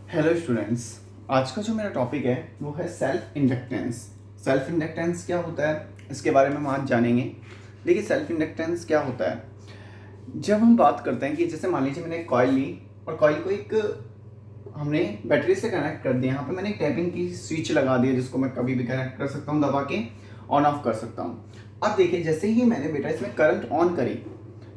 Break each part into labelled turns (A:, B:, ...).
A: Hello students. आज का जो मेरा टॉपिक है वो है सेल्फ इंडक्टेंस। सेल्फ इंडक्टेंस क्या होता है इसके बारे में हम आज जानेंगे। देखिए, सेल्फ इंडक्टेंस क्या होता है। जब हम बात करते हैं कि जैसे मान लीजिए मैंने एक कॉइल ली और कॉइल को एक हमने बैटरी से कनेक्ट कर दिया। यहाँ पे मैंने एक टैपिंग की स्विच लगा दिया जिसको मैं कभी भी कनेक्ट कर सकता हूँ, दबा के ऑन ऑफ कर सकता हूँ। अब देखिए, जैसे ही मैंने बेटा इसमें करंट ऑन करी,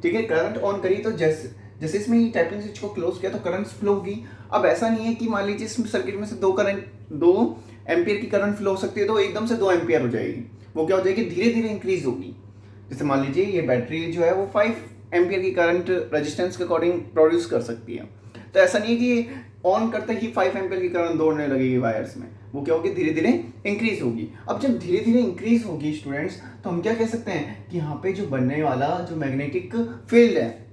A: ठीक है, करंट ऑन करी तो जैसे जैसे इसमें टैपिंग स्विच को क्लोज किया तो करंट फ्लो होगी। अब ऐसा नहीं है कि मान लीजिए इस सर्किट में से दो एम्पियर की करंट फ्लो हो सकती है तो एकदम से 2 एम्पियर हो जाएगी। वो क्या हो जाएगी, धीरे धीरे इंक्रीज होगी। जैसे मान लीजिए ये बैटरी जो है वो 5 एम्पियर की करंट रेजिस्टेंस के अकॉर्डिंग प्रोड्यूस कर सकती है। तो ऐसा नहीं है कि ऑन करते ही 5 एम्पियर की करंट दौड़ने लगेगी वायर्स में। वो क्या होगी, धीरे धीरे इंक्रीज होगी। अब जब धीरे धीरे इंक्रीज होगी स्टूडेंट्स, तो हम क्या कह सकते हैं कि यहाँ पे जो बनने वाला जो मैग्नेटिक फील्ड है,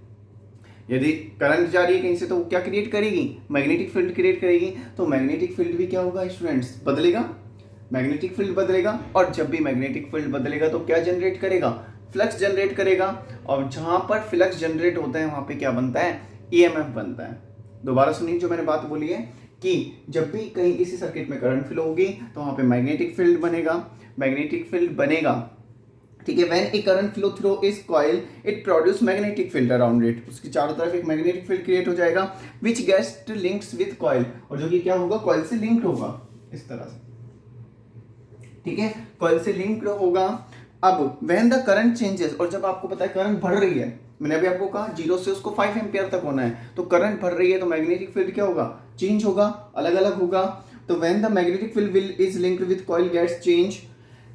A: यदि करंट जा रही है कहीं से तो वो क्या क्रिएट करेगी, मैग्नेटिक फील्ड क्रिएट करेगी। तो मैग्नेटिक फील्ड भी क्या होगा स्टूडेंट्स, बदलेगा। मैग्नेटिक फील्ड बदलेगा और जब भी मैग्नेटिक फील्ड बदलेगा तो क्या जनरेट करेगा, फ्लक्स जनरेट करेगा। और जहां पर फ्लक्स जनरेट होता है वहां पे क्या बनता है, ईएमएफ बनता है। दोबारा सुनिए जो मैंने बात बोली है कि जब भी कहीं किसी सर्किट में करंट फ्लो होगी तो वहां पे मैग्नेटिक फील्ड बनेगा। मैग्नेटिक फील्ड बनेगा, ठीक है। When a current flow through this coil it produce magnetic field around it. उसकी चारों तरफ एक मैग्नेटिक फील्ड क्रिएट हो जाएगा which gets links with coil, और जो कि क्या होगा, कॉइल से लिंक्ड होगा इस तरह से, ठीक है, कॉइल से लिंक्ड होगा। अब व्हेन द करंट चेंजेस, और जब आपको पता है करंट बढ़ रही है, मैंने अभी आपको कहा 0 से उसको 5 एम्पियर तक होना है, तो करंट बढ़ रही है तो मैग्नेटिक फील्ड क्या होगा, चेंज होगा, अलग अलग होगा। तो when the magnetic field will is linked with coil gets change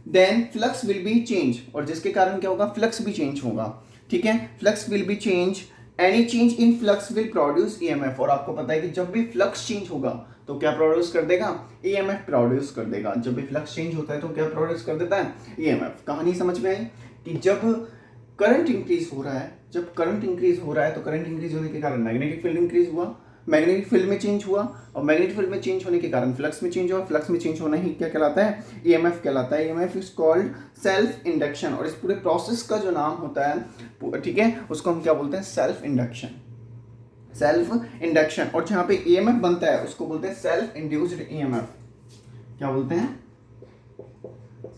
A: then flux will be change, और जिसके कारण क्या होगा, फ्लक्स भी चेंज होगा, ठीक है। Flux will be change, any change in flux will produce EMF. और आपको पता है कि जब भी फ्लक्स चेंज होगा तो क्या प्रोड्यूस कर देगा, ईएमएफ प्रोड्यूस कर देगा। जब भी फ्लक्स चेंज होता है तो क्या प्रोड्यूस कर देता है, ईएमएफ। कहानी समझ में आई कि जब करंट इंक्रीज हो रहा है, जब करंट इंक्रीज हो रहा है तो करंट इंक्रीज होने के कारण मैग्नेटिक फील्ड इंक्रीज हुआ, मैग्नेटिक फील्ड में चेंज हुआ, और मैग्नेटिक फील्ड में चेंज होने के कारण फ्लक्स में चेंज हुआ। फ्लक्स में चेंज होना ही क्या कहलाता है, ईएमएफ कहलाता है। EMF is called self induction, और इस पूरे प्रोसेस का जो नाम होता है, ठीक है, उसको हम क्या बोलते हैं, सेल्फ इंडक्शन। Self induction. और जहां पे ईएमएफ बनता है उसको बोलते हैं सेल्फ इंड्यूस्ड ईएमएफ। क्या बोलते हैं,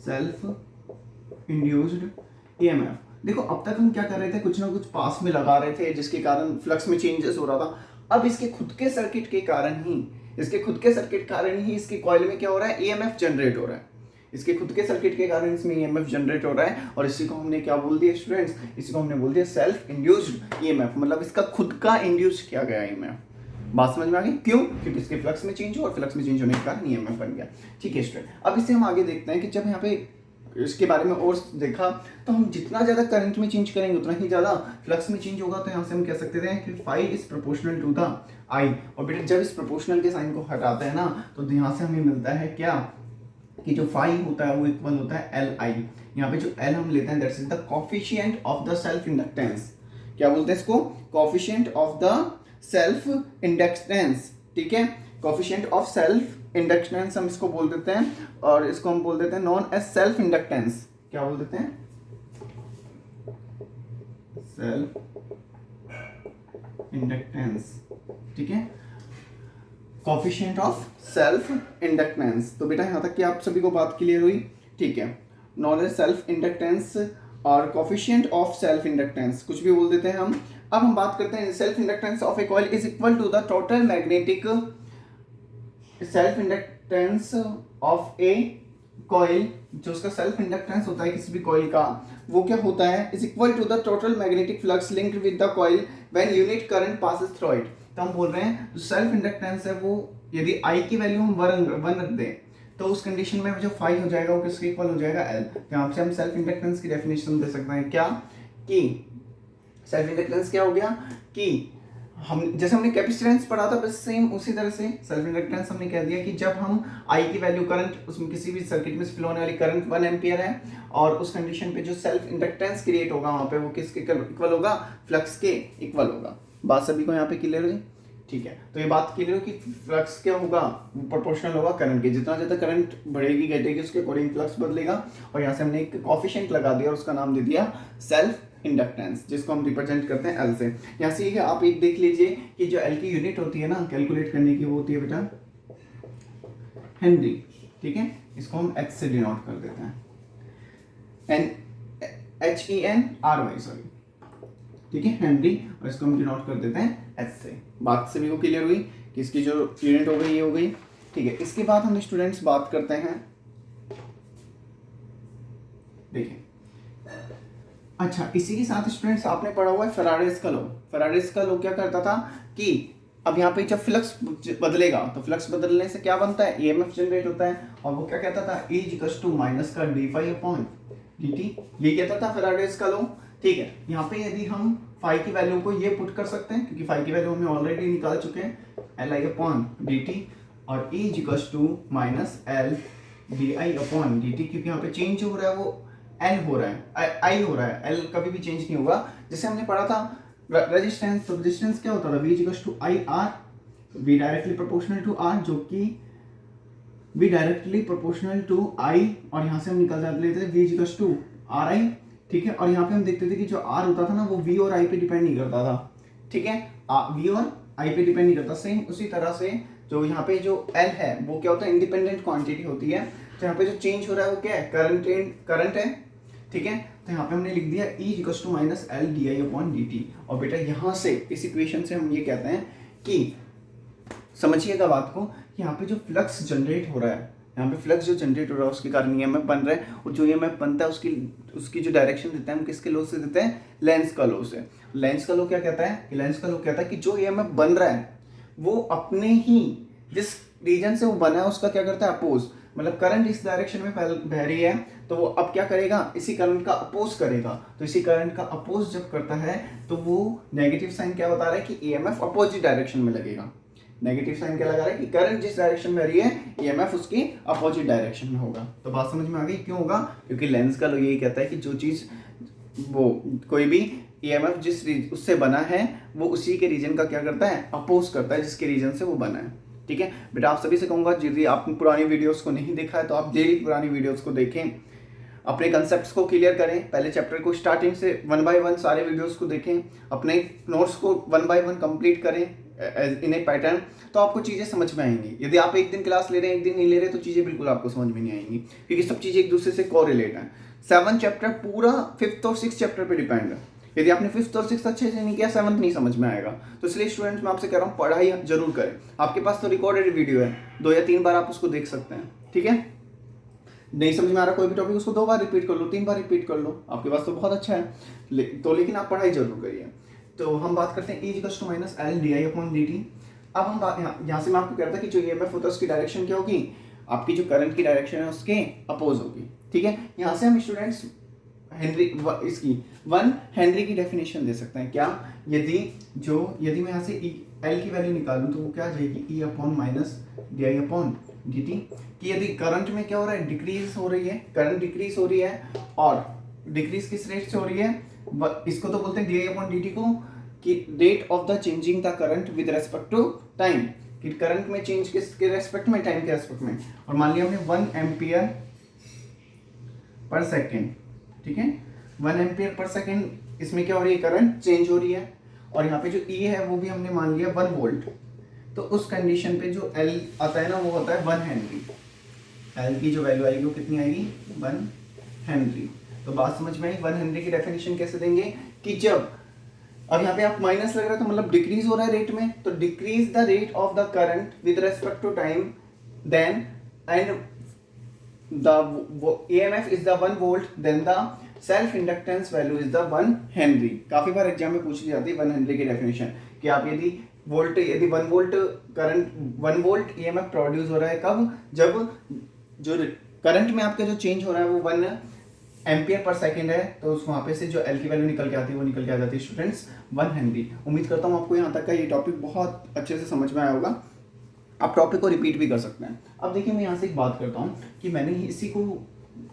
A: सेल्फ इंड्यूस्ड ईएमएफ। देखो, अब तक हम क्या कर रहे थे, कुछ ना कुछ पास में लगा रहे थे जिसके कारण फ्लक्स में चेंजेस हो रहा था। अब इसके खुद के सर्किट के कारण ही, इसके कॉइल में क्या हो रहा है, ईएमएफ जनरेट हो रहा है। इसके खुद के सर्किट के कारण इसमें ईएमएफ जनरेट हो रहा है, और इसी को हमने क्या बोल दिया स्टूडेंट्स, इसी को हमने बोल दिया सेल्फ इंड्यूस्ड ईएमएफ। मतलब इसका खुद का इंड्यूस किया गया ईएमएफ। बात समझ में आ गई, क्यों, क्योंकि इसके फ्लक्स में चेंज हुआ और फ्लक्स में चेंज होने के कारण ईएमएफ बन गया, ठीक है स्टूडेंट। अब इसे हम आगे देखते हैं कि जब यहाँ पे इसके बारे में और देखा तो हम जितना ज़्यादा करंट में चेंज करेंगे उतना ही ज़्यादा फ्लक्स में चेंज होगा। तो यहाँ से हम कह सकते थे कि phi is proportional to the I. और बेटा जब इस प्रोपोर्शनल के साइन को हटाते हैं ना तो यहाँ से हमें मिलता है क्या, कि जो फाई होता है वो इक्वल होता है एल आई। यहाँ पे जो एल हम लेते हैं that's is the coefficient of the self inductance. क्या बोलते हैं इसको, coefficient of the self inductance, ठीक है, कोफिशिएंट ऑफ सेल्फ इंडक्टेंस हम इसको बोल देते हैं, और इसको हम बोल देते हैं नॉन एज सेल्फ इंडक्टेंस। क्या बोल देते हैं, सेल्फ इंडक्टेंस, ठीक है, कोफिशिएंट ऑफ सेल्फ इंडक्टेंस। तो बेटा यहां तक कि आप सभी को बात क्लियर हुई, ठीक है। नॉन एज सेल्फ इंडक्टेंस और कोफिशिएंट ऑफ सेल्फ इंडक्टेंस, कुछ भी बोल देते हैं हम। अब हम बात करते हैं self inductance of a coil is equal to the total magnetic self inductance of a coil. जो उसका सेल्फ इंडक्टेंस होता है किसी भी कॉइल का, वो क्या होता है, is equal to the total magnetic flux linked with the coil when unit current passes through it. तो हम बोल रहे हैं जो सेल्फ इंडक्टेंस है वो यदि आई की वैल्यू हम 1 रख दें तो उस कंडीशन में जो फाई हो जाएगा वो किसके इक्वल हो जाएगा, एल। तो यहाँ से हम सेल्फ इंडक्टेंस की डेफिनेशन दे सकते हैं क्या, कि सेल्फ इंडक्टेंस क्या हो गया, कि हम जैसे हमने कैपेसिटेंस पढ़ा था बस सेम उसी तरह से सेल्फ इंडक्टेंस हमने कह दिया कि जब हम आई की वैल्यू, करंट उसमें किसी भी सर्किट में फ्लो होने वाली करंट 1 एम्पियर है, और उस कंडीशन पे जो सेल्फ इंडक्टेंस क्रिएट होगा वहां पे वो किसके इक्वल होगा, फ्लक्स के इक्वल होगा। बात सभी को यहाँ पे क्लियर हुई, ठीक है। तो ये बात क्लियर हो कि फ्लक्स क्या होगा, प्रोपोर्शनल होगा करंट के। जितना ज़्यादा करंट बढ़ेगी घटेगी उसके अकॉर्डिंग फ्लक्स बदलेगा। और यहाँ से हमने एक कोफिशिएंट लगा दिया और उसका नाम दे दिया सेल्फ इंडक्टेंस, जिसको हम रिप्रेजेंट करते हैं एल से। यहाँ से ये आप एक देख लीजिए कि जो एल की यूनिट होती है ना कैलकुलेट करने की, वो होती है बेटा हेनरी, ठीक है। इसको हम एच से डिनोट कर देते हैं, HENRY, सॉरी, ठीक है, हेनरी, और इसको हम डिनोट कर देते हैं एच से। बात सभी को क्लियर हुई कि इसकी जो यूनिट हो गई ये हो गई, ठीक है। इसके बाद हम स्टूडेंट्स बात करते हैं, देखिए, अच्छा, इसी के साथ स्टूडेंट्स आपने पढ़ा हुआ है फेराडेज का लॉ। फेराडेज का लॉ क्या करता था कि अब यहाँ पे जब फ्लक्स बदलेगा तो फ्लक्स बदलने से क्या बनता है, ईएमएफ जनरेट होता है, और वो क्या कहता था, E = माइनस का d∅/dt, ये कहता था फेराडेज का लॉ, ठीक है। यहाँ पे यदि हम फाई की वैल्यू को ये पुट कर सकते हैं, क्योंकि फाई की वैल्यू हमने ऑलरेडी निकाल चुके हैं, Li/dt, और E = माइनस L/di/dt, क्योंकि यहाँ पे चेंज हो रहा है वो L हो रहा है, I हो रहा है, L कभी भी चेंज नहीं होगा। जैसे हमने पढ़ा था रेजिस्टेंस, तो रेजिस्टेंस क्या होता था, V = IR, V directly proportional to R, जो कि V directly proportional to I, और यहाँ से हम निकल लेते थे V = RI, ठीक है। और यहाँ पे हम देखते थे कि जो R होता था ना वो V और I पे डिपेंड नहीं करता था, ठीक है, V और I पे डिपेंड नहीं करता। सेम उसी तरह से जो यहाँ पे जो L है वो क्या होता है, इंडिपेंडेंट क्वांटिटी होती है। तो यहाँ पे जो चेंज हो रहा है वो क्या है, करंट है, ठीक है। तो यहाँ पे हमने लिख दिया E = माइनस L/di/dt, और बेटा यहाँ से इस इक्वेशन से हम ये कहते हैं कि समझिएगा बात को, यहाँ पे जो फ्लक्स जनरेट हो रहा है, यहाँ पे फ्लक्स जो जनरेट हो रहा है उसके कारण ईएमएफ बन रहा है, और जो ईएमएफ बनता है उसकी जो डायरेक्शन देता है हम किसके लॉ से देते हैं, लेंस का लॉ से। लेंस का लॉ क्या कहता है, लेंस का लॉ कहता है कि जो ईएमएफ बन रहा है वो अपने ही जिस रीजन से वो बना है उसका क्या करता है, अपोज, मतलब करंट इस डायरेक्शन में बह रही है तो वो अब क्या करेगा, इसी करंट का अपोज करेगा। तो इसी करंट का अपोज जब करता है तो वो नेगेटिव साइन क्या बता रहा है कि ईएमएफ अपोजिट डायरेक्शन में लगेगा। नेगेटिव साइन क्या लगा रहा है कि करंट जिस डायरेक्शन में आ रही है ईएमएफ उसकी अपोजिट डायरेक्शन में होगा। तो बात समझ में आ गई, क्यों होगा, क्योंकि लेंस का लॉ यही कहता है कि जो चीज वो कोई भी ईएमएफ जिस उससे बना है वो उसी के रीजन का क्या करता है, अपोज करता है जिसके रीजन से वो बना है, ठीक है। बेटा आप सभी से कहूँगा यदि आपने पुरानी वीडियोस को नहीं देखा है तो आप डेली पुरानी वीडियोस को देखें, अपने कंसेप्ट्स को क्लियर करें, पहले चैप्टर को स्टार्टिंग से 1 by 1 सारे वीडियोस को देखें, अपने नोट्स को 1 by 1 कंप्लीट करें इन ए पैटर्न, तो आपको चीज़ें समझ में आएंगी। यदि आप एक दिन क्लास ले रहे हैं एक दिन नहीं ले रहे तो चीज़ें बिल्कुल आपको समझ में नहीं आएंगी, क्योंकि सब चीज़ें एक दूसरे से कोरिलेट हैं। 7 चैप्टर पूरा 5th और 6th चैप्टर पर डिपेंड है। यदि आपने 5th और 6th अच्छे से नहीं किया 7th नहीं समझ में आएगा। तो इसलिए स्टूडेंट्स मैं आपसे कह रहा हूँ पढ़ाई जरूर करें। आपके पास तो रिकॉर्डेड वीडियो है, 2 या 3 बार आप उसको देख सकते हैं, ठीक है। नहीं समझ में आ रहा कोई भी टॉपिक उसको 2 बार रिपीट कर लो, 3 बार रिपीट कर लो, आपके पास तो बहुत अच्छा है। तो लेकिन आप पढ़ाई जरूर करिए। तो हम बात करते हैं E = माइनस L/di/dt। अब हम बात यहाँ से मैं आपको कह रहा था कि जो ईएमएफ होता है उसकी डायरेक्शन क्या होगी, आपकी जो करंट की डायरेक्शन है उसके अपोज होगी, ठीक है। यहाँ से हम स्टूडेंट्स इसकी 1 हेनरी की डेफिनेशन दे सकते हैं। क्या, यदि मैं यहाँ से L की वैल्यू निकालूं तो वो क्या आ जाएगी, E/di/dt, कि यदि करंट में क्या हो रहा है, डिक्रीज हो रही है, करंट डिक्रीज हो रही है, और डिक्रीज किस रेट से हो रही है, इसको तो बोलते हैं di/dt को, कि rate of the changing the current with respect to time, कि करंट में चेंज किसके रेस्पेक्ट में, टाइम के रेस्पेक्ट में। और मान लिया हमने 1 एम्पियर पर सेकेंड, ठीक है, 1 एम्पियर पर सेकेंड, इसमें क्या हो रही है, करंट चेंज हो रही है। और यहाँ पे जो E है वो भी हमने मान लिया 1 वोल्ट। तो उस कंडीशन पे जो L आता है ना वो होता है 1 हेनरी। L की जो वैल्यू आएगी वो कितनी आएगी, 1 हेनरी। तो बात समझ में आई। 1 हेनरी की डेफिनेशन कैसे देंगे, कि जब अब यहाँ पे आप माइनस लग रहा है तो मतलब डिक्रीज हो रहा है रेट में, तो decrease the rate of the current with respect to time, then and the EMF is the 1 volt, then the self inductance value is the 1 Henry। काफी बार एग्जाम में पूछी जाती है 1 हेनरी की डेफिनेशन, कि आप यदि 1 volt current 1 volt EMF produce हो रहा है कब, जब जो करंट में आपका जो चेंज हो रहा है वो 1 एम्पियर पर सेकेंड है, तो उस वहाँ पे से जो L की वैल्यू निकल के आती है वो निकल के आ जाती है स्टूडेंट्स 1 हेनरी। उम्मीद करता हूँ आपको यहाँ तक का ये टॉपिक बहुत अच्छे से समझ में आया होगा। आप टॉपिक को रिपीट भी कर सकते हैं। अब देखिए मैं यहाँ से एक बात करता हूँ कि मैंने इसी को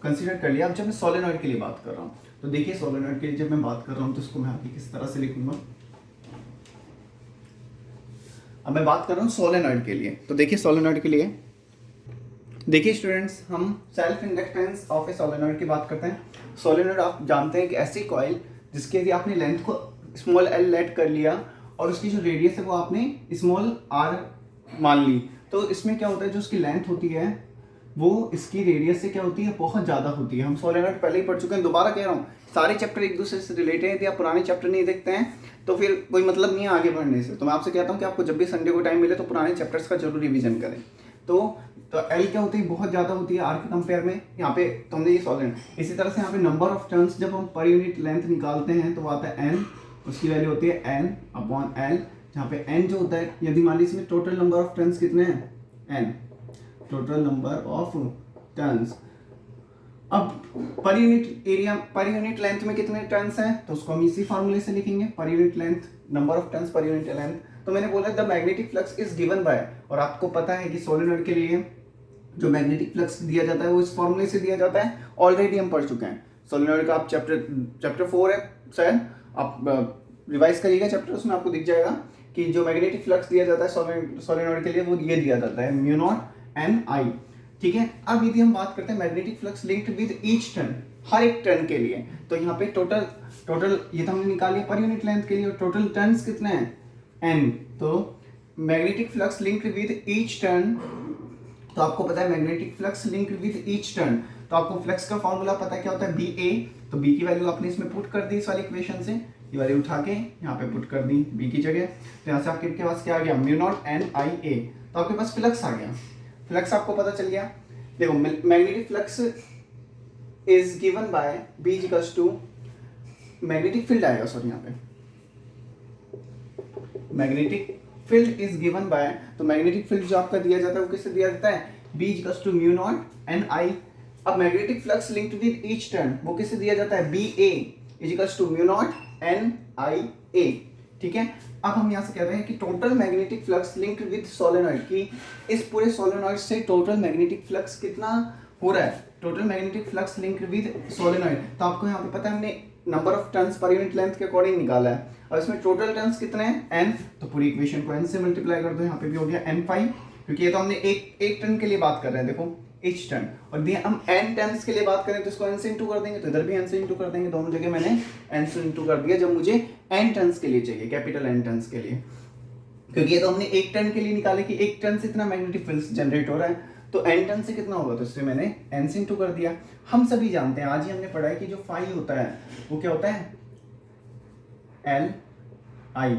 A: कंसीडर कर लिया। अब जब मैं सोलेनॉइड के लिए बात कर रहा हूँ तो देखिए सोलेनॉइड के लिए जब मैं बात कर रहा हूँ तो इसको मैं आगे किस तरह से लिखूंगा। अब मैं बात कर रहा हूँ सोलेनॉइड के लिए, तो देखिए सोलेनॉइड के लिए देखिए स्टूडेंट्स हम self inductance of A solenoid की बात करते हैं। सोलेनॉइड आप जानते हैं कि ऐसी कॉइल जिसके यदि आपने लेंथ को स्मॉल एल लेट कर लिया और उसकी जो रेडियस है वो आपने स्मॉल आर मान ली, तो इसमें क्या होता है, जो उसकी लेंथ होती है वो इसकी रेडियस से क्या होती है, बहुत ज़्यादा होती है। हम सोलेनॉइड पहले ही पढ़ चुके हैं, दोबारा कह रहा हूँ, सारे चैप्टर एक दूसरे से रिलेटेड हैं। यदि आप पुराने चैप्टर नहीं देखते हैं तो फिर कोई मतलब नहीं है आगे बढ़ने से। तो मैं आपसे कहता हूँ कि आपको जब भी संडे को टाइम मिले तो पुराने चैप्टर्स का जरूर रिवीजन करें। तो एल क्या होती है, बहुत ज़्यादा होती है आर के कंपेयर में। यहाँ पे तो हमने ये सॉल्वेंट, इसी तरह से यहाँ पे नंबर ऑफ टर्न्स जब हम पर यूनिट लेंथ निकालते हैं तो वो आता है एन, उसकी वैल्यू होती है एन अपॉन एल, जहाँ पे एन जो होता है, यदि मान लीजिए इसमें टोटल नंबर ऑफ टर्न्स कितने हैं, N, total number of turns. अब per unit area, per unit length में कितने टर्न्स हैं, तो उसको हम इसी फॉर्मूले से लिखेंगे, पर unit length, number of turns per unit length. तो मैंने बोला the magnetic flux is given bye, और आपको पता है कि सोलेनॉइड के लिए जो मैग्नेटिक फ्लक्स दिया जाता है वो इस फॉर्मूले से दिया जाता है, ऑलरेडी हम पढ़ चुके हैं। सोलेनॉइड का आप चैप्टर 4 है शायद, आप रिवाइज करिएगा चैप्टर, उसमें आपको दिख जाएगा कि जो मैग्नेटिक फ्लक्स दिया जाता है सोलेनॉइड के लिए वो ये दिया जाता है, म्यू नॉट एन आई। ठीक है, अब यदि हम बात करते हैं magnetic flux linked with each turn, हर एक टर्न के लिए, तो यहाँ पे टोटल ये तो हमने निकाल लिया पर यूनिट लेंथ के लिए, और टोटल टर्न्स कितने हैं, एन। तो magnetic flux linked with each turn, तो आपको पता है magnetic flux linked with each turn, तो आपको फ्लक्स का फॉर्मूला पता है क्या होता है, बी ए। तो बी की वैल्यू आपने इसमें पुट कर दी इस वाली इक्वेशन से, ये वैल्यू उठा के यहाँ पे पुट कर दी बी की जगह, तो यहाँ से आपके पास क्या आ गया, म्यू नॉट एन आई ए। तो आपके पास फ्लक्स आ गया, फ्लक्स आपको पता चल गया। देखो magnetic flux is given by B equals to, magnetic field आएगा, सॉरी यहाँ पे magnetic field is given by, तो मैग्नेटिक फील्ड जो आपका दिया जाता है वो किससे दिया जाता है, B equals to mu naught N I. अब magnetic flux linked with each turn वो किससे दिया जाता है, B A equals to mu naught N I A. ठीक है, अब हम यहाँ से कह रहे हैं कि total magnetic flux linked with solenoid की, इस पूरे सोलेनॉइड से टोटल मैग्नेटिक फ्लक्स कितना हो रहा है, total magnetic flux linked with solenoid. तो आपको यहाँ पे पता है हमने number of turns per unit length के अकॉर्डिंग निकाला है, और इसमें टोटल टर्न्स कितने हैं, एन। तो पूरी इक्वेशन को एन से मल्टीप्लाई कर दो, यहाँ पे भी हो गया एन फाई, क्योंकि ये तो हमने एक टर्न के लिए बात कर रहे हैं, देखो ईच टर्न, और दिए हम एन टर्न्स के लिए बात करें तो इसको एन से इंटू कर देंगे, तो इधर भी एन से इंटू कर देंगे, दोनों जगह मैंने एन से इंटू कर दिया जब मुझे एन टर्न्स के लिए चाहिए, कैपिटल एन टर्न्स के लिए, क्योंकि ये तो हमने एक टर्न के लिए निकाले कि एक टर्न से इतना मैग्नेटिक फील्ड जनरेट हो रहा है, तो एन टर्न से कितना होगा, तो इससे मैंने एन से इंटू कर दिया। हम सभी जानते हैं, आज ही हमने पढ़ा है कि जो फाई होता है वो क्या होता है, एल आई,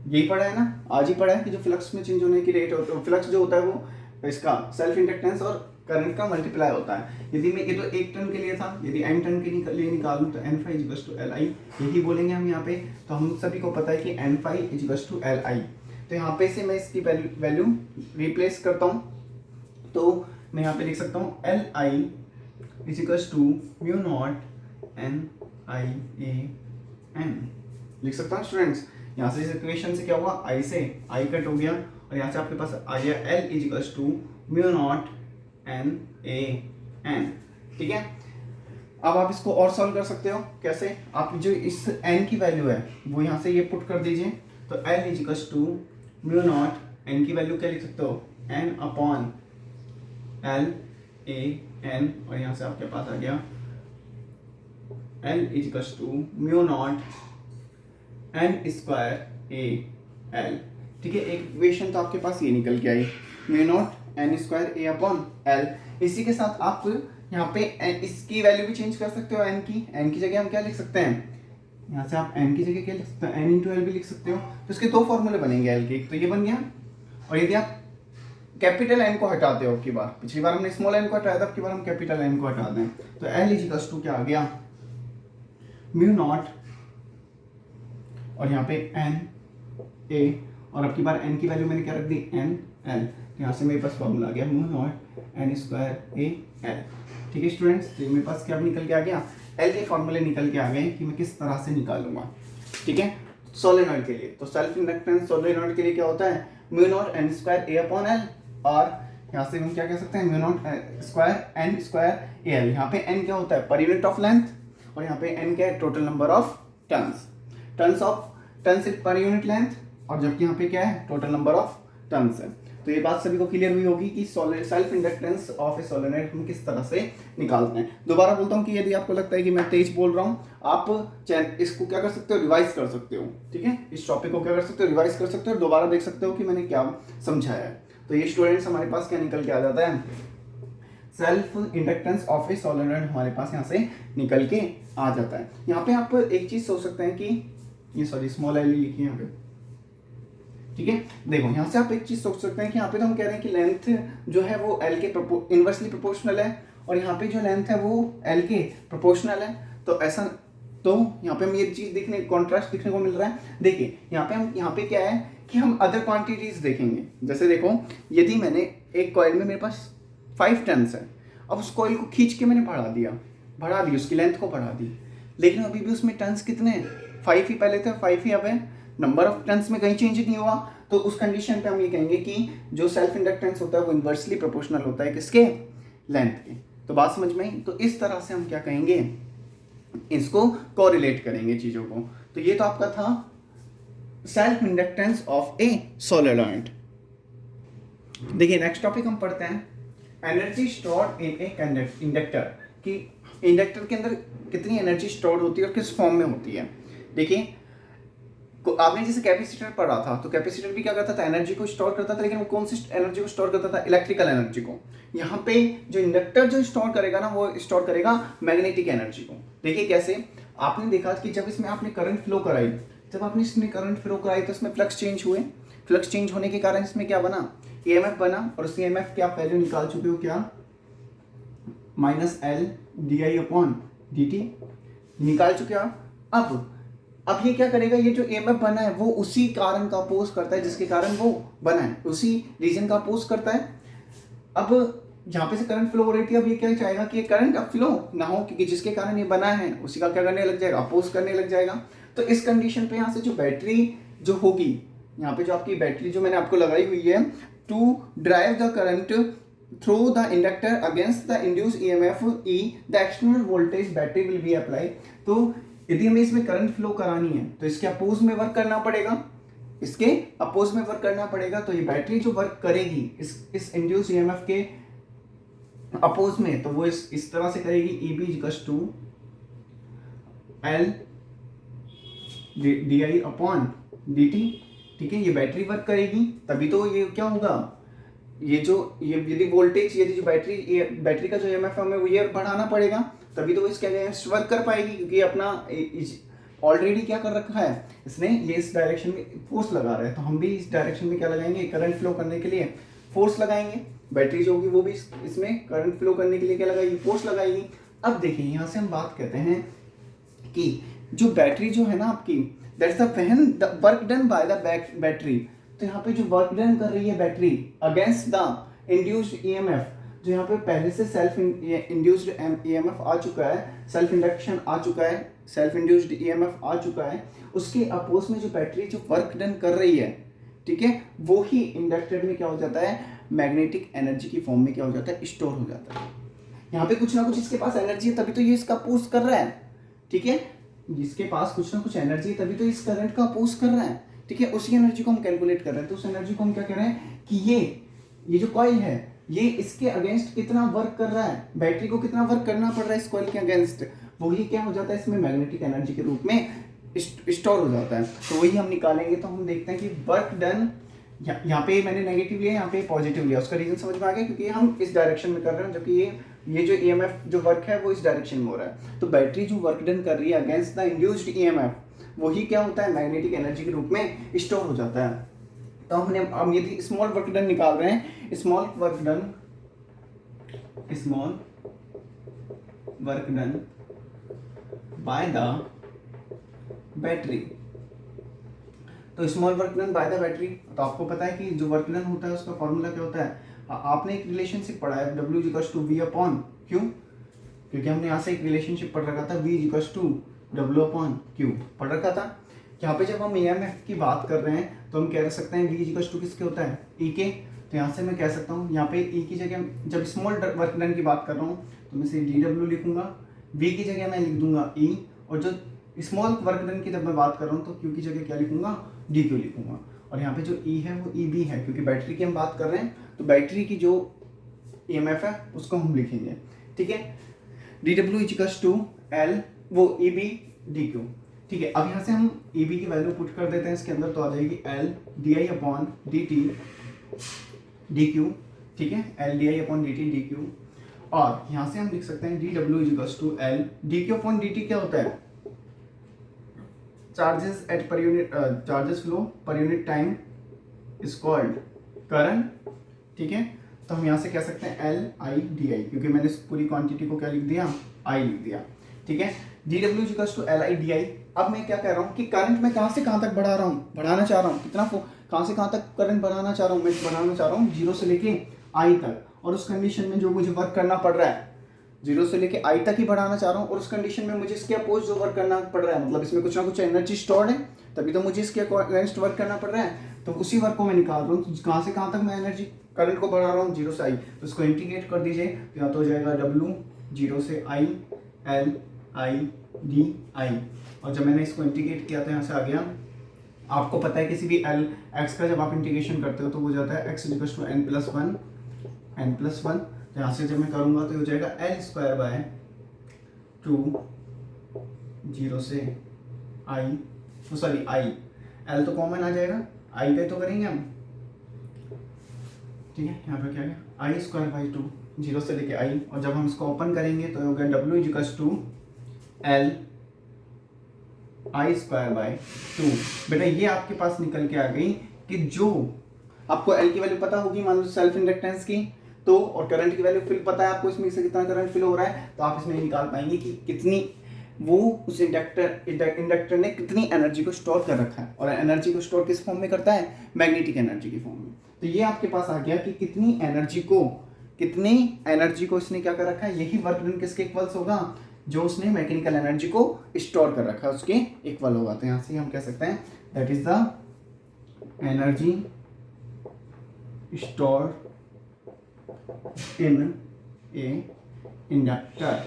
A: यही पढ़ा है ना, आज ही पढ़ा है कि जो फ्लक्स में चेंज होने की रेट होता है, फ्लक्स जो होता है वो इसका सेल्फ इंडक्टेंस और करंट का मल्टीप्लाई होता है। यदि मैं ये तो एक टर्न के लिए था, यदि एन टर्न के लिए निकालूं तो N phi equals to L I, यही बोलेंगे हम यहाँ पे। तो हम सभी को पता है कि N phi equals to L I, तो यहाँ पे से मैं इसकी वैल्यू रिप्लेस करता हूँ, तो मैं यहाँ पे लिख सकता हूँ L I equals to mu naught N I A N, लिख सकता हूँ स्टूडेंट्स। यहाँ से इस इक्वेशन से क्या हुआ, आई से आई कट हो गया, और यहाँ से आपके पास आ गया L equals to mu naught N A N. ठीक है, अब आप इसको और सॉल्व कर सकते हो, कैसे, आप जो इस एन की वैल्यू है वो यहाँ से ये पुट कर दीजिए, तो L equals to mu naught, N की वैल्यू क्या लिख सकते हो, N upon L A N, और यहाँ से आपके पास आ गया L equals to mu naught N square A L. ठीक है, एक इक्वेशन तो आपके पास ये निकल के आई, mu naught N square A upon L. इसी के साथ आप यहाँ पे इसकी वैल्यू भी चेंज कर सकते हो, एन की जगह हम क्या लिख सकते हैं, यहाँ से आप एन की जगह क्या लिख सकते हो, एन इंटू एल भी लिख सकते हो। तो इसके दो फॉर्मूले बनेंगे एल के, तो ये बन गया, और यदि आप कैपिटल एन को हटाते हो, की बार पिछली बार हमने स्मॉल एन को हटाया था, अब की बार हम कैपिटल एन को हटा दें, तो एल इक्वल्स टू क्या आ गया, म्यू नॉट, और यहाँ पे एन ए, और अब की बार एन की वैल्यू मैंने क्या रख दी, एन एल, तो यहाँ से मेरे पास फॉर्मूला आ गया mu naught N square A L. ठीक है स्टूडेंट्स, तो मेरे पास क्या निकल के आ गया, एल के फॉर्मूले निकल के आ गए कि मैं किस तरह से निकालूंगा। ठीक है, सोलेनॉइड के लिए तो सेल्फ इंडक्टेंस सोलेनॉइड के लिए क्या होता है, mu naught N square A upon L, और यहाँ से हम क्या कह सकते हैं, mu naught square N square A L. यहाँ पे एन क्या होता है, पर यूनिट ऑफ लेंथ, और यहाँ पे एन क्या है, total number of turns, turns is पर यूनिट लेंथ, और जबकि यहाँ पे क्या है, टोटल नंबर ऑफ टर्न्स है। तो ये बात सभी को क्लियर हुई होगी कि self inductance of A solenoid हम किस तरह से निकालते हैं। दोबारा बोलता हूँ कि यदि आपको लगता है कि मैं तेज बोल रहा हूँ, आप इसको क्या कर सकते हो, रिवाइज कर सकते हो। ठीक है, इस टॉपिक को क्या कर सकते हो, रिवाइज कर सकते हो, दोबारा देख सकते हो कि मैंने क्या समझाया है। तो ये स्टूडेंट्स हमारे पास क्या निकल के आ जाता है, self inductance of A solenoid हमारे पास यहाँ से निकल के आ जाता है। यहाँ पे आप एक चीज सोच सकते हैं कि ये सॉरी स्मॉल एल लिखिए यहाँ पे। ठीक है, देखो यहाँ से आप एक चीज सोच सकते हैं कि यहाँ पे तो हम कह रहे हैं कि लेंथ जो है वो एल के इनवर्सली प्रोपोर्शनल है, और यहाँ पे जो लेंथ है वो एल के प्रोपोर्शनल है। तो ऐसा, तो यहाँ पे हम ये चीज देखने कॉन्ट्रास्ट दिखने को मिल रहा है। देखिए यहाँ पे हम, यहाँ पे क्या है कि हम अदर क्वांटिटीज देखेंगे। जैसे देखो, यदि मैंने एक कॉइल में मेरे पास 5 टन्स है, अब उस कॉइल को खींच के मैंने बढ़ा दी, उसकी लेंथ को बढ़ा दी, लेकिन अभी भी उसमें टन्स कितने हैं, 5 ही पहले थे, 5 ही अब है, नंबर ऑफ टन्स में कहीं चेंज नहीं हुआ। तो उस कंडीशन पे हम ये कहेंगे कि जो सेल्फ इंडक्टेंस होता है वो इन्वर्सली प्रोपोर्शनल होता है किसके, लेंथ के। तो बात समझ में आई। तो इस तरह से हम क्या कहेंगे, इसको कोरिलेट करेंगे चीजों को। तो ये तो आपका था self inductance of A solenoid. देखिए नेक्स्ट टॉपिक हम पढ़ते हैं, energy stored in A inductor, कि इंडक्टर के अंदर कितनी एनर्जी स्टोर्ड होती है और किस फॉर्म में होती है। देखिए आपने जैसे कैपेसिटर पढ़ा था, तो कैपेसिटर भी क्या करता था, एनर्जी को स्टोर करता था, लेकिन वो कौन सी एनर्जी को स्टोर करता था, इलेक्ट्रिकल एनर्जी को। यहाँ पे जो इंडक्टर जो स्टोर करेगा ना, वो स्टोर करेगा मैग्नेटिक एनर्जी को। देखिए कैसे, आपने देखा कि जब इसमें आपने करंट फ्लो कराई, जब आपने इसमें करंट फ्लो कराई तो इसमें फ्लक्स चेंज हुए, फ्लक्स चेंज होने के कारण इसमें क्या बना, ईएमएफ बना, और उस ईएमएफ की आप वैल्यू निकाल चुके हो, क्या, -L di/dt निकाल चुके हो। अब ये क्या करेगा, ये जो ईएमएफ बना है वो उसी कारण का अपोज करता है जिसके कारण वो बना है, उसी रीजन का अपोज करता है। अब जहाँ पे से करंट फ्लो हो रही थी, अब ये क्या चाहेगा कि ये करंट अब फ्लो ना हो, क्योंकि जिसके कारण ये बना है उसी का क्या करने लग जाएगा, अपोज करने लग जाएगा। तो इस कंडीशन पे यहाँ से जो बैटरी जो होगी, यहाँ पे जो आपकी बैटरी जो मैंने आपको लगाई हुई है, to drive the current through the inductor against the induced EMF E, the external voltage battery will be apply. तो यदि हमें इसमें करंट फ्लो करानी है तो इसके अपोज में वर्क करना पड़ेगा, इसके अपोज में वर्क करना पड़ेगा। तो ये बैटरी जो वर्क करेगी इस इंड्यूस ईएमएफ के अपोज में, तो वो इस तरह से करेगी, EB=L di/dt। ठीक है, ये बैटरी वर्क करेगी, तभी तो ये क्या होगा, ये यदि वोल्टेज, यदि जो बैटरी का जो ईएमएफ है हमें वो ये बढ़ाना पड़ेगा, तभी तो वो इसके अगेंस्ट वर्क कर पाएगी, क्योंकि अपना ऑलरेडी क्या कर रखा है इसने, ये इस डायरेक्शन में फोर्स लगा रहा है। तो हम भी इस डायरेक्शन में क्या लगाएंगे, करंट फ्लो करने के लिए फोर्स लगाएंगे। बैटरी जो होगी वो भी इसमें करंट फ्लो करने के लिए क्या लगाएगी, फोर्स लगाएगी। अब देखिए यहाँ से हम बात करते हैं कि जो बैटरी जो है ना आपकी, that's the work done by the battery. तो यहाँ पे जो वर्क डन कर रही है battery against the induced EMF, जो यहाँ पे पहले से सेल्फ इंड्यूस्ड ईएमएफ आ चुका है, सेल्फ इंडक्शन आ चुका है, सेल्फ इंड्यूस्ड ईएमएफ आ चुका है, उसके अपोज में जो बैटरी जो वर्क डन कर रही है, ठीक है, वो ही इंडक्टर में क्या हो जाता है, मैग्नेटिक एनर्जी की फॉर्म में क्या हो जाता है, स्टोर हो जाता है। यहाँ पे कुछ ना कुछ इसके पास एनर्जी है, तभी तो ये इसका अपोज कर रहा है। ठीक है, जिसके पास कुछ ना कुछ एनर्जी है तभी तो इस करंट का अपोज कर रहा है। ठीक है, उसी एनर्जी को हम कैलकुलेट कर रहे हैं। तो उस एनर्जी को हम क्या कह रहे हैं कि ये जो कॉइल है ये इसके अगेंस्ट कितना वर्क कर रहा है, बैटरी को कितना वर्क करना पड़ रहा है इस कॉइल के अगेंस्ट, वही क्या हो जाता है, इसमें मैग्नेटिक एनर्जी के रूप में स्टोर हो जाता है। तो वही हम निकालेंगे। तो हम देखते हैं कि वर्क डन, यहाँ पे मैंने नेगेटिव लिया, यहाँ पे पॉजिटिव लिया, उसका रीजन समझ में आ गया, क्योंकि हम इस डायरेक्शन में कर रहे हैं, जबकि ये जो ईएमएफ जो वर्क है वो इस डायरेक्शन में हो रहा है। तो बैटरी जो वर्क डन कर रही है अगेंस्ट द इंड्यूस्ड ईएमएफ, वही क्या होता है, मैग्नेटिक एनर्जी के रूप में स्टोर हो जाता है। तो हम यदि स्मॉल वर्क डन निकाल रहे हैं, small work done by the battery. तो small work done by the battery, तो आपको पता है कि जो वर्क डन होता है उसका फॉर्मूला क्या होता है, आपने एक रिलेशनशिप पढ़ा है, W=V/Q, क्योंकि हमने यहाँ से एक रिलेशनशिप पढ़ रखा था, V=W/Q पढ़ रखा था। यहाँ पे जब हम EMF की बात कर रहे हैं तो हम कह सकते हैं V= किसके होता है, E के। तो यहाँ से मैं कह सकता हूँ, यहाँ पे E की जगह जब स्मॉल वर्क डन की बात कर रहा हूँ तो मैं से DW लिखूंगा, V की जगह मैं लिख दूंगा E, और जो स्मॉल वर्क डन की जब मैं बात कर रहा हूँ तो Q की जगह क्या लिखूंगा, DQ लिखूंगा। और यहाँ पे जो ई है वो ई बी है, क्योंकि बैटरी की हम बात कर रहे हैं तो बैटरी की जो EMF है उसको हम लिखेंगे, ठीक है। D W equals to L वो ई बी डी क्यू, ठीक है। अब यहाँ से हम ई बी की वैल्यू पुट कर देते हैं इसके अंदर, तो आ जाएगी L D I upon D T D Q, ठीक है, L D I upon D T D Q. और यहाँ से हम लिख सकते हैं D W equals to L D Q upon D T क्या होता है, charges at per unit, charges flow per unit time is called current, ठीक है। तो हम यहाँ से कह सकते हैं एल आई डी आई, क्योंकि मैंने इस पूरी क्वांटिटी को क्या लिख दिया, आई लिख दिया, ठीक है। D W equals to L I D I. अब मैं क्या कह रहा हूँ कि करंट मैं कहाँ से कहाँ तक बढ़ा रहा हूँ, बढ़ाना चाह रहा हूँ, कितना कहाँ से कहाँ तक करंट बढ़ाना चाह रहा हूँ, मैं बढ़ाना चाह रहा हूँ 0 से लेके आई तक, और उस कंडीशन में जो मुझे वर्क करना पड़ रहा है 0 से लेके आई तक ही बढ़ाना चाह रहा हूँ, और उस कंडीशन में मुझे इसके अपोज जो वर्क करना पड़ रहा है, मतलब इसमें कुछ ना कुछ एनर्जी स्टोर्ड है, तभी तो मुझे इसके अगेंस्ट वर्क करना पड़ रहा है, तो उसी वर्क को मैं निकाल रहा हूँ कहाँ से कहाँ तक मैं एनर्जी करंट को बढ़ा रहा हूँ 0 से आई, तो इसको इंटीग्रेट कर दीजिए, तो यहाँ तो हो जाएगा W 0 से आई एल आई डी आई, और जब मैंने इसको इंटीग्रेट किया तो यहाँ से आ गया, आपको पता है किसी भी एल एक्स का जब आप इंटीग्रेशन करते हो तो हो जाता है x equals to n plus one, तो यहाँ से जब मैं करूँगा तो हो जाएगा एल स्क्वायर बाय 2 0 से आई, तो सॉरी आई, एल तो कॉमन आ जाएगा, आई का तो करेंगे हम, ठीक है। यहाँ पे क्या है आई स्क्वायर बाई 2 0 से लेके आई, और जब हम इसको ओपन करेंगे तो हो गया W equals to L I square by 2। बेटा ये आपके पास निकल के आ गई कि जो आपको एल की वैल्यू पता होगी, मान लो सेल्फ इंडक्टेंस की, तो और करंट की वैल्यू फिल पता है आपको, इसमें से कितना करंट फिल हो रहा है, तो आप इसमें निकाल पाएंगे कि कितनी वो उस इंडक्टर ने कितनी एनर्जी को स्टोर कर रखा है, और एनर्जी को स्टोर किस फॉर्म में करता है, मैग्नेटिक एनर्जी की फॉर्म में। तो ये आपके पास आ गया कि कितनी एनर्जी को इसने क्या कर रखा है, यही वर्क डन किसके इक्वल्स होगा, जो उसने मैकेनिकल एनर्जी को स्टोर कर रखा है उसके इक्वल होगा। तो यहाँ से हम कह सकते हैं that is the energy store in A inductor,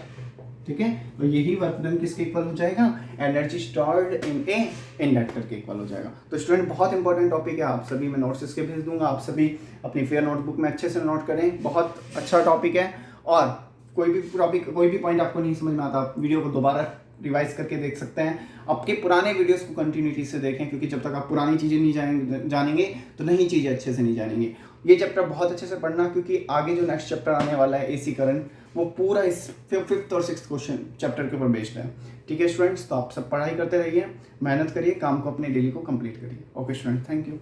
A: ठीक है। तो यही वर्क डन किसके इक्वल हो जाएगा, energy stored in A inductor के इक्वल हो जाएगा। तो स्टूडेंट बहुत इंपॉर्टेंट टॉपिक है, आप सभी मैं नोट्स इसके भेज दूंगा, आप सभी अपनी फेयर नोटबुक में अच्छे से नोट करें, बहुत अच्छा टॉपिक है। और कोई भी पॉइंट आपको नहीं समझ में आता, आप वीडियो को दोबारा रिवाइज करके देख सकते हैं, आपके पुराने वीडियोस को कंटिन्यूटी से देखें, क्योंकि जब तक आप पुरानी चीज़ें नहीं जानेंगे तो नई चीज़ें अच्छे से नहीं जानेंगे। ये चैप्टर बहुत अच्छे से पढ़ना, क्योंकि आगे जो नेक्स्ट चैप्टर आने वाला है AC करंट, वो पूरा इस 5th और 6th क्वेश्चन चैप्टर के ऊपर बेस्ड है, ठीक है स्टूडेंट्स। तो आप सब पढ़ाई करते रहिए, मेहनत करिए, काम को अपने डेली को कंप्लीट करिए। Okay student, thank you.